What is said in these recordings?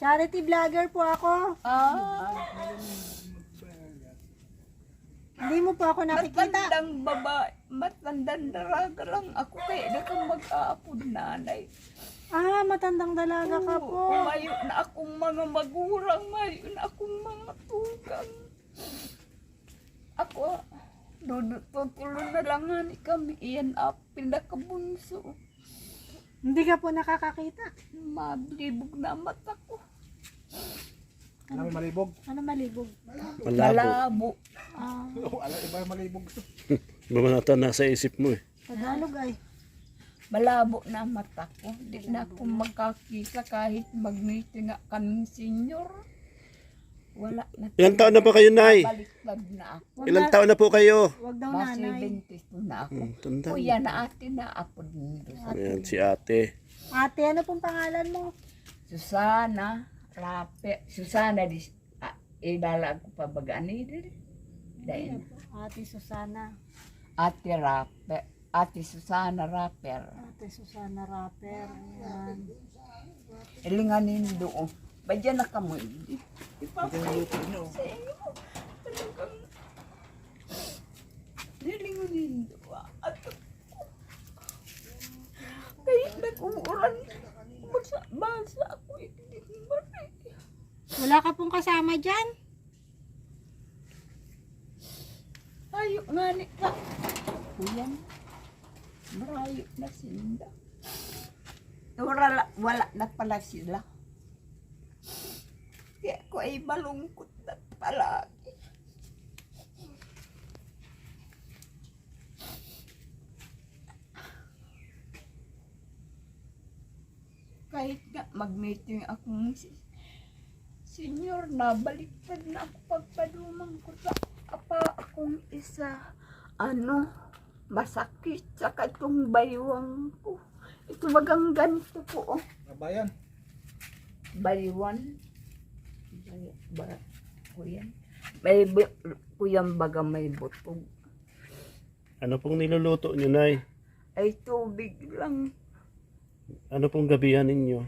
Charity vlogger po ako. Hindi mo po ako nakikita. Matandang babae, matandang dalaga lang ako kaya na kang mag-aapod nanay. Matandang dalaga ka po. Mayo na akong mga magulang, mayo na akong mga tugang. Ako, tutulo na lang nga ni kami, iyan pinakabunso. Hindi ka po nakakakita. Mablibog na mata ko. Ano may malibog? Ano malibog? Malabo. Alam, iba yung malibog. Mamanata nasa isip mo eh. Tagalog ay. Malabo na mata ko. Di na ako magkakita kahit mag-meeting nga kaming senior. Wala na. Ilang taon na pa kayo, Nay? Baliktad na ako. Ilang taon na po kayo? Wag daw Mas nanay. 70 na ako. Tanda. Kuya na ate na apod nito. Ayan, si ate. Ate, ano pong pangalan mo? Susana, Rape. Susana, idalag ko pa baga ni dahil. Ate Susana. Ate Rape. Ate Susana Raper. Ate Susana Rapper. Ayan. Ilinganin doon. Badyan na ka mo. Ipapakita sa inyo. Talagang nilinganin doon. At kahit nag-umuulan, basa ako. Wala ka pong kasama dyan? Ayok nga ni ka. Kuyan. Marayo na sinda. Wala na pala sila. Kaya ko ay malungkot na palagi. Kahit nga mag-meeting akong senior na baliktad na ako pagpadumang ko sa apa akong isa. Masakit sa katong baywang ko. Ito bagang ganito po. Oh. Kabayan. Baywan. Kuyan. Kuyan baga may butog. Ano pong niluluto nyo, Nay? Ay tubig lang. Ano pong gabihan ninyo?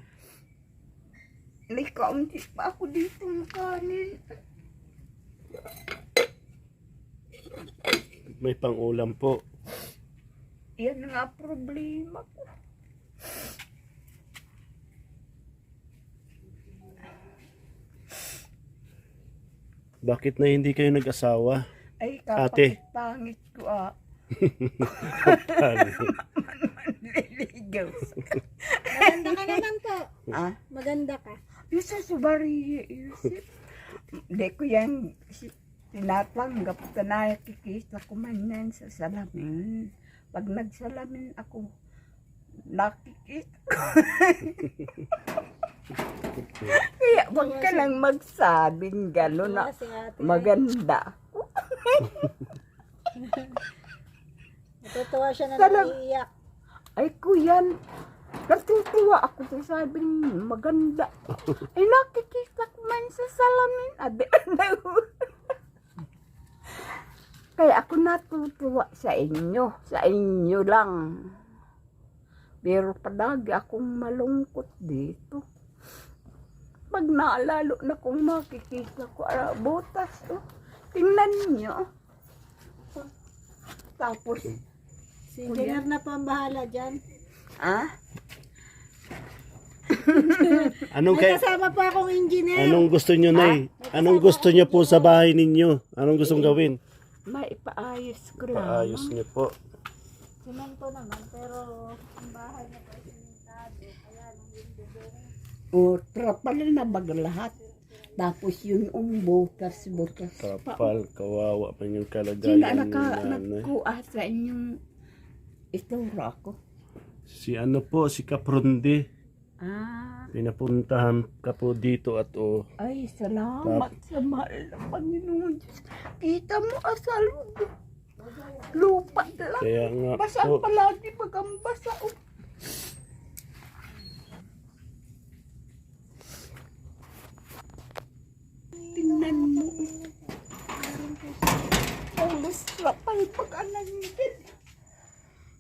May kaunti pa ako dito ng kanin. May pang-ulam po. Yan nga problema ko. Bakit na hindi kayo nag-asawa? Ay Ate. kapag pangit ko Manliligaw. Maganda ka naman po. Maganda ka. Isa sa bariya isip. Hindi ko yan tinatanggap ka na nakikita ko man yan sa salamin. Pag nagsalamin ako, nakikita ko. Kaya wag ka lang magsabing gano'n na Si ate. maganda. Natutuwa siya na Talag- naiiyak. Ay kuyan, natutuwa ako sa sabing maganda. Ay nakikita ko man sa salamin. Kaya ako natutuwa sa inyo lang. Pero palagi akong malungkot dito. Pag naalalo na kung makikita ko, butas to. Tingnan niyo. Tapos, Si Engineer na po ang bahala dyan. Anong, May kasama po akong engineer. anong gusto nyo, Nay? Anong gusto nyo po sa bahay ninyo? Anong gustong gawin? maipaayos ko lang. Paayos nyo po. Semento naman, pero ang bahay niya po simentado. Kaya nang yung bubong. O, trapal na bag lahat. Tapos yun butas. Kapal, kawawa pa yung Sino kalagayan ni nanay. nagkuha sa inyong istora ko? Si ano po, si Kaprundi. Pinapuntahan ka po dito at Ay, salamat sa mahal ng Panginoon Diyos. Kita mo asal lupa lang. kaya nga Basa po. palagi pag ang basa. Tingnan mo. Ang masrapal pag anangin.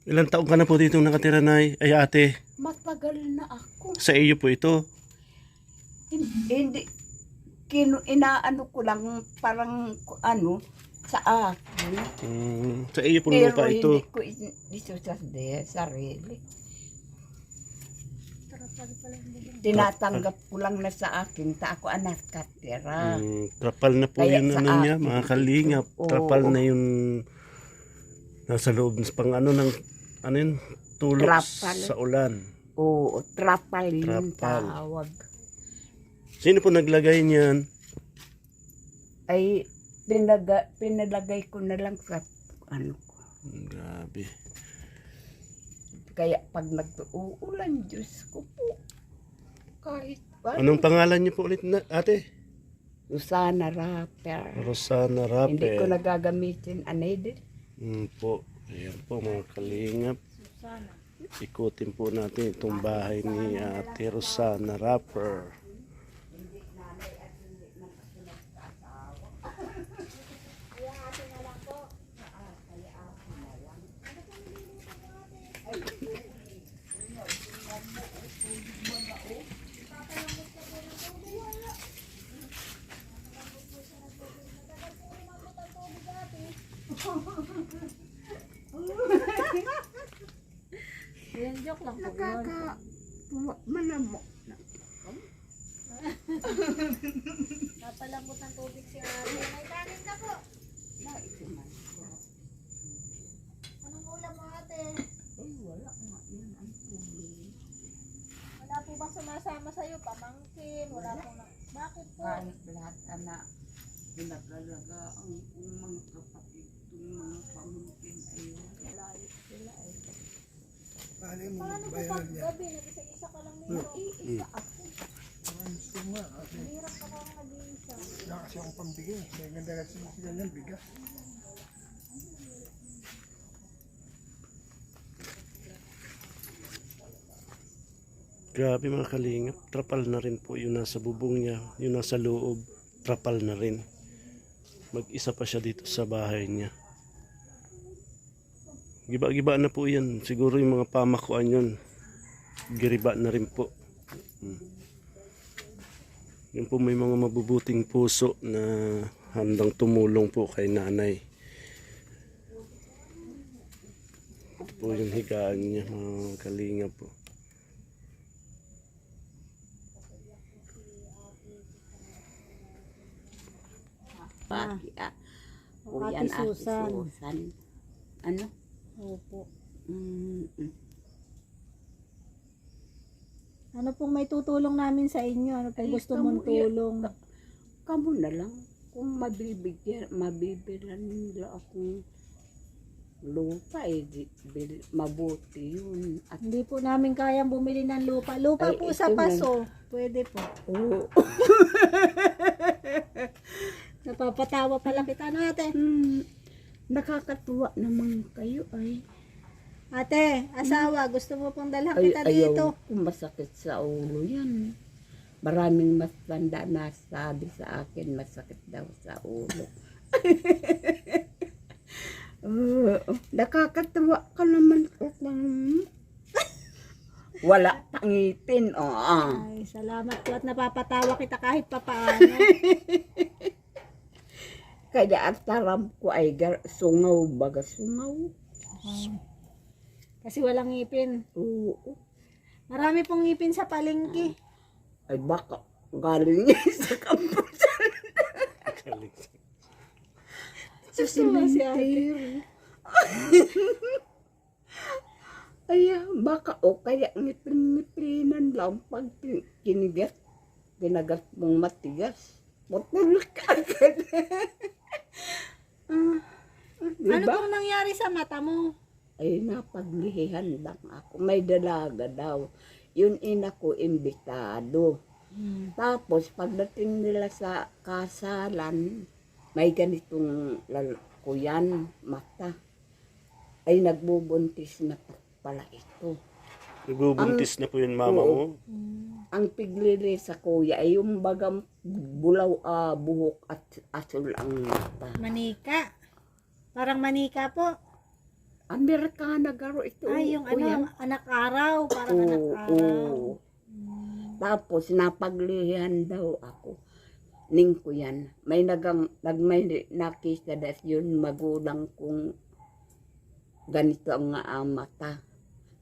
Ilang taong ka na po dito nakatira, Nay? Ay ate, Matagal na ako. sa iyo po ito. Hindi, inaano ko lang parang ano, sa akin. Sa iyo pong Pero lupa ito. hindi ko dito sa sarili. Trapal pala yung bubong. Tinatanggap ko lang na sa akin, ta ako anak katira. Trapal na po Kaya yun sa ano niya, akin. mga kalingap. Oo. Trapal na yung nasa loob pang ano ng ano yun, tulog Trapal. sa ulan. Oo, trapal yung Trapal. tawag. Sino po naglagay niyan? Ay, pinalagay ko na lang sa ano ko. Grabe. Kaya pag nag-uulan, Diyos ko po, kahit ba, Anong pangalan niyo po ulit na ate? Susana Rapper. Rosana Hindi ko Rape. nagagamitin anede. Po. Ayan po mga kalingap. Sana. Ikutin po natin itong bahay ni Ate Rosana Rapper. Yan, joke lang po yun. Manamo. Napalambot ng tubig si Ari. May kanin ka po. Anong ulam mo ate? Wala nga yan ang tubig. Wala po bang sumasama sa'yo? Pamangkin? Wala po na. Bakit po? Kahit lahat na pinagalaga ang mga kapatid, yung mga pamangkin ay layo sila ay. Paano mo Paano po bayaran pag niya? gabi? Nag-isa-isa ka lang nito. Isa ako. Gusto nga. Kasi Hirap ka lang nag-iisa. wala kasi akong pambigay. May ganda kasi sila ng bigas. Grabe mga kalingap. Trapal na rin po yung nasa bubong niya. Yung nasa loob. Trapal na rin. Mag-isa pa siya dito sa bahay niya. Giba-giba na po yan. Siguro yung mga pamakuan yun. Giriba na rin po. Yun po may mga mabubuting puso na handang tumulong po kay nanay. Ito po yung higaan niya mga kalingap po. Pati Ate Susan. Susan. Ano? Opo. Mm, Ano pong may tutulong namin sa inyo? Ano pong Ay, gusto mong kamu- tulong? Kamu na lang. Kung mabibilan nila akong lupa mabuti yun. At Hindi po namin kayang bumili ng lupa. Lupa Ay, po sa ito na. paso. Pwede po. oo. Napapatawa pala kita natin. Nakakatuwa naman kayo ay. Ate, asawa, gusto mo pong dalhan Ay, kita dito? ayaw kung masakit sa ulo yan. Maraming mas tanda na sabi sa akin masakit daw sa ulo. Nakakatawa ka naman. Wala pangipin. Ay, salamat po at napapatawa kita kahit papaano. Kaya ang taram ko ay sungaw baga sungaw. Kasi walang ngipin. Oo. Marami pong ngipin sa palengke. Ay baka galing niya sa kampusan. Sa Susuwa si ate. cemetery. Ay, baka o kaya ngipin-ngipinan lang pag kinigas. Kinagas mong matigas. Putulak ka agad. Ano pong nangyari sa mata mo? Ay, napaglihihan lang ako. May dalaga daw. Yun ina ko imbitado. Tapos, pagdating nila sa kasalan, may ganitong kuyan, mata. Ay, nagbubuntis na pala ito. Nagbubuntis na po yung mama mo. Ang piglili sa kuya ay yung bagang bulaw, buhok at asul ang mata. Manika. Parang manika po. Amerikana garo ito. Ay, yung kuya. ano, anak araw. Parang anak Oo, araw. oo. Tapos napaglihan daw ako. Ning ko yan. May may nakita das yun magulang kong ganito ang nga mata.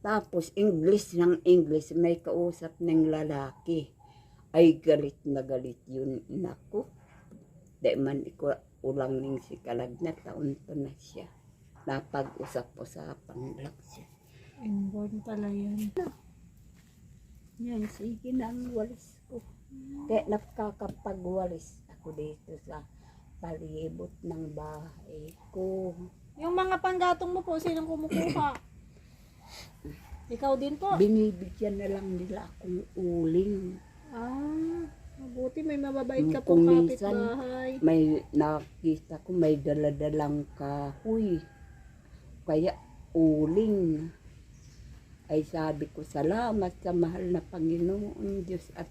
Tapos English ng English may kausap ng lalaki. Ay galit na galit yun nako. Di man iko ulang ning si Kalagna taon to na siya. Napag-usap-usapan lang siya. Inborn pala yan. Yan, sige na ang walis ko. Kaya nakakapagwalis ako dito sa palibot ng bahay ko. Yung mga panggatong mo po, sinong kumukuha? Ikaw din po? Binibigyan na lang nila akong uling. Ah, mabuti may mababait ka po Kung minsan, kapitbahay. may nakita ko may daladalang kahoy. Kaya uling. Ay sabi ko, salamat sa mahal na Panginoon Diyos at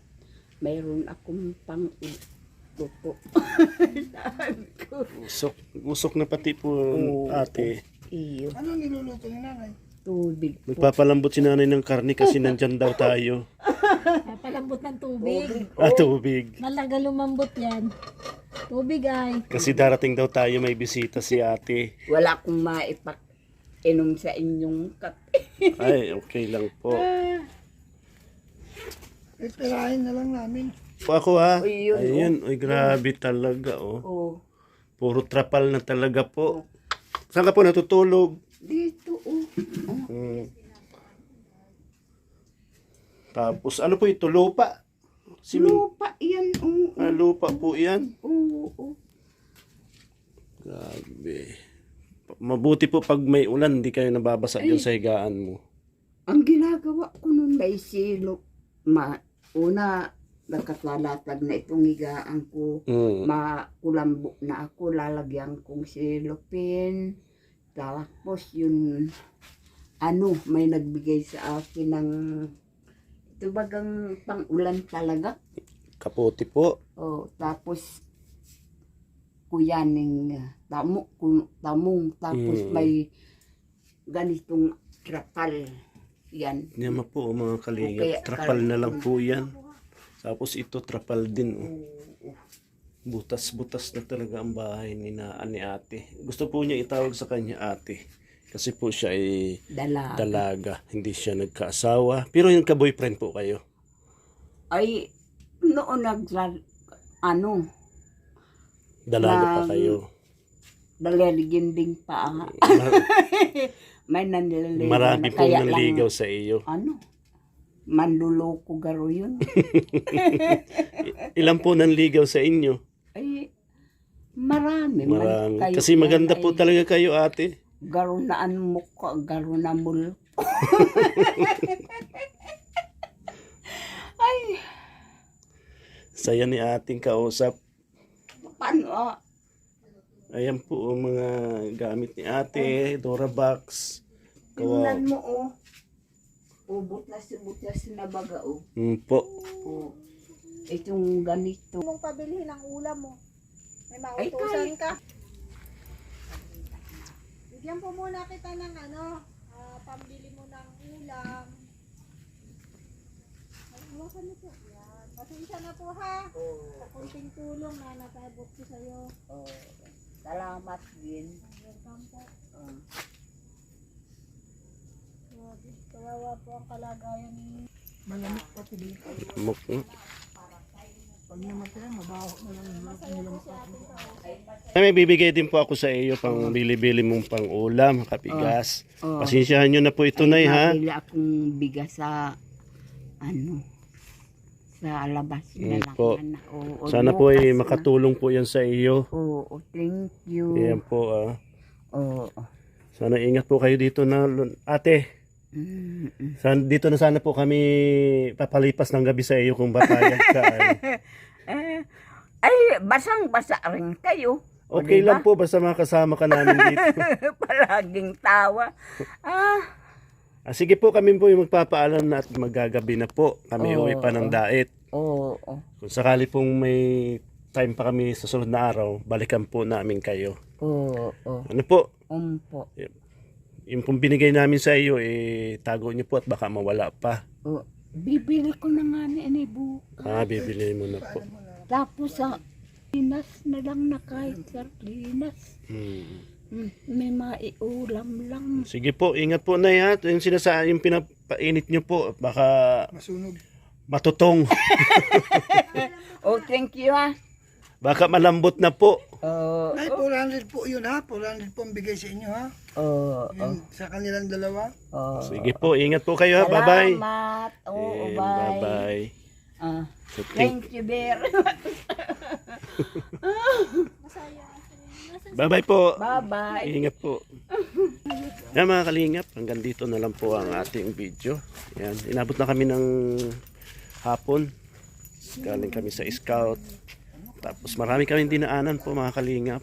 mayroon akong pang-luto. Sabi ko, Usok na pati po ate. iyo, Ano niluluto ni nanay? tubig po. Magpapalambot si nanay ng karne kasi nandyan daw tayo. Papalambot ng tubig. Tubig. Malaga lumambot yan. Tubig ay. Kasi darating daw tayo, may bisita si ate. Wala akong maipak-inom sa inyong kape. Ay, okay lang po. Perahin na lang namin. Po ako ha. Uy, yun, Ayun, uy, grabe talaga oh. Oh, Puro trapal na talaga po. Saan ka po natutulog? dito oh. Hmm. Tapos ano po ito? Lupa? Lupa yan oh. Lupa po yan. Oo, oh. Grabe. Mabuti po pag may ulan, hindi kayo nababasa dyan sa higaan mo. Ang ginagawa ko nun may silo. Una, nakasalatag na itong higaan ko. Mm. Makulambo na ako, lalagyan kong silopin. Tapos yun, may nagbigay sa akin ng, ito bagang pang-ulan talaga. Kaputi po. Oh, tapos, kuyaning tamong, tapos may ganitong trapal. Yan. Yan po mga kalingap. Okay, Trapal na lang po yan. Tapos ito trapal din. Oh. Oo. Butas-butas na talaga ang bahay ni ate. Gusto po niya itawag sa kanya ate. Kasi po siya ay dalaga. Hindi siya nagkaasawa. Pero yung ka-boyfriend po kayo. Ay, noon Dalaga pa kayo. dalaliginding pa. May nanlilig. Marami pong kaya nanligaw sa iyo. Manluloko garo yun. Ilan po nanligaw sa inyo? Ay, marami. Marami. Kayo Kasi maganda po talaga kayo ate. Garo na ang mukha, garo na mulko. Ay, Saya ni ating kausap. paano Ayan po ang mga gamit ni ate. Dora box. tingnan mo butas na baga Po. Itong ganito. Mong pabilhin ang ulam mo. May Ay, mautusan ka. Bigyan po muna kita ng pambili mo ng ulam. Ay, iwasan mo po. Yan. Pasensya na po ha. Sa kunting tulong na nakabot ko sa'yo. Salamat din. Welcome po. Kawawa po ang kalagayan ni Malamig pati dito. Pag namatay, mabaho na lang yung nilamok ako. May bibigay din po ako sa iyo pang bili-bili mong pang ulam, kapigas. Oh. Pasensyahan nyo na po ito, Nay, ha? Mabili akong bigas sa sa labas na lang. Po. Oo, Sana po ay bukas na. makatulong po yan sa iyo. Oo, thank you. Ayan po, Oo. Sana ingat po kayo dito na, ate. Dito na sana po kami papalipas ng gabi sa iyo kung papayag ka. Ay, basang-basa rin kayo. Okay lang po, basta makasama ka namin dito. Palaging tawa. Sige po, kami po yung magpapaalam na at magagabi na po. Kami uwi pa ng dait. Oo. Kung sakali pong may time pa kami sa sunod na araw, balikan po namin kayo. Oo. Ano po? Umpo. Yung pong binigay namin sa iyo, tago niyo po at baka mawala pa. Bibili ko na nga ni bukas. Bibili mo na po. Tapos sa sardinas na lang na kahit sardinas. May maiulam lang. Sige po, ingat po na yan. Yung yung pinapainit nyo po, baka Masunog. matutong. Oh, thank you ah. Baka malambot na po. Ay, 400 po yun ha. 400 po ang bigay sa inyo ha. Yun, sa kanilang dalawa. Sige po, ingat po kayo. Ha? Bye-bye. Salamat. Oo, And bye. bye-bye. Ah, So, thank- thank you very Bye-bye po. Bye-bye. Ingat po. Yan mga kalingap, hanggang dito na lang po ang ating video. Yan, inabot na kami ng hapon. Galing kami sa scout. Tapos marami kaming dinaanan po mga kalingap.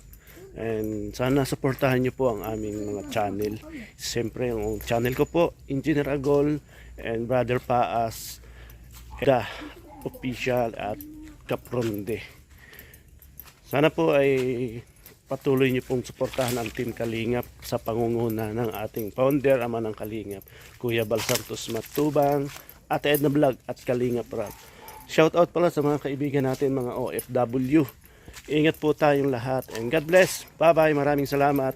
And sana supportahan nyo po ang aming mga channel. Siyempre, yung channel ko po, Engineer Agol and Brother Paas, The Official at Kapronde. Sana po ay patuloy niyo pong suportahan ang Team Kalingap sa pangunguna ng ating founder, ama ng Kalingap, Kuya Bal Santos Matubang, Ate Edna Vlog at Kalingap Rap. Shout out pala sa mga kaibigan natin, mga OFW. Ingat po tayong lahat and God bless. Bye bye, maraming salamat.